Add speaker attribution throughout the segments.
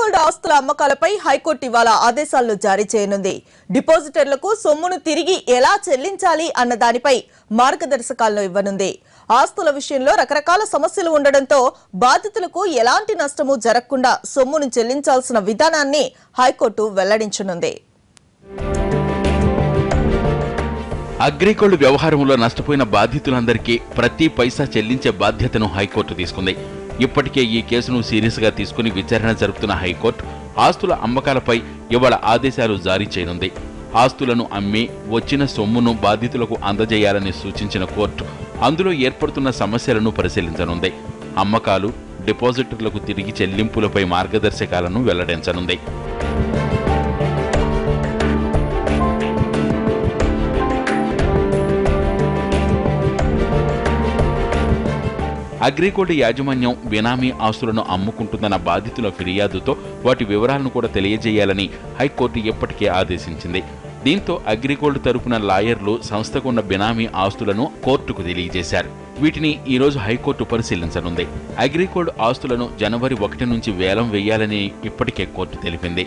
Speaker 1: అగ్రిగోల్డ్ ఆస్తుల అమ్మకాలపై హైకోర్టు ఇవాళ ఆదేశాలను జారీ చేయనుంది. డిపాజిటర్లకు సొమ్మును తిరిగి ఎలా చెల్లించాలి అన్న దానిపై మార్గదర్శకాలను ఇవ్వనుంది. ఆస్తుల విషయంలో రకరకాల సమస్యలు ఉండడంతో బాధితులకు ఎలాంటి నష్టము జరగకుండా సొమ్మును చెల్లించాల్సిన విధానాన్ని హైకోర్టు వెల్లడించనుంది.
Speaker 2: అగ్రిగోల్డ్ వ్యవహారంలో నష్టపోయిన బాధితులందరికీ ప్రతి పైసా చెల్లించే బాధ్యతను హైకోర్టు తీసుకుంది. ఇప్పటికే ఈ కేసును సీరియస్ గా తీసుకుని విచారణ జరుపుతున్న హైకోర్టు ఆస్తుల అమ్మకాలపై ఇవాళ ఆదేశాలు జారీ చేయనుంది. ఆస్తులను అమ్మి వచ్చిన సొమ్మును బాధితులకు అందజేయాలని సూచించిన కోర్టు అందులో ఏర్పడుతున్న సమస్యలను పరిశీలించనుంది. అమ్మకాలు, డిపాజిటర్లకు తిరిగి చెల్లింపులపై మార్గదర్శకాలను వెల్లడించనుంది. అగ్రిగోల్డ్ యాజమాన్యం బినామీ ఆస్తులను అమ్ముకుంటుందన్న బాధితుల ఫిర్యాదుతో వాటి వివరాలను కూడా తెలియజేయాలని హైకోర్టు ఇప్పటికే ఆదేశించింది. దీంతో అగ్రిగోల్డ్ తరపున లాయర్లు సంస్థకున్న బినామీ ఆస్తులను కోర్టుకు తెలియజేశారు. వీటిని ఈ రోజు హైకోర్టు పరిశీలించనుంది. అగ్రిగోల్డ్ ఆస్తులను జనవరి 1 నుంచి వేలం వేయాలని ఇప్పటికే కోర్టు తెలిపింది.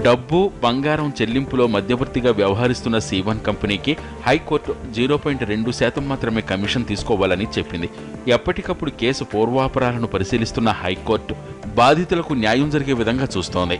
Speaker 2: డబ్బు, బంగారం చెల్లింపులో మధ్యవర్తిగా వ్యవహరిస్తున్న C1 కంపెనీకి హైకోర్టు 0.2% మాత్రమే కమిషన్ తీసుకోవాలని చెప్పింది. ఎప్పటికప్పుడు కేసు పూర్వాపరాలను పరిశీలిస్తున్న హైకోర్టు బాధితులకు న్యాయం జరిగే విధంగా చూస్తోంది.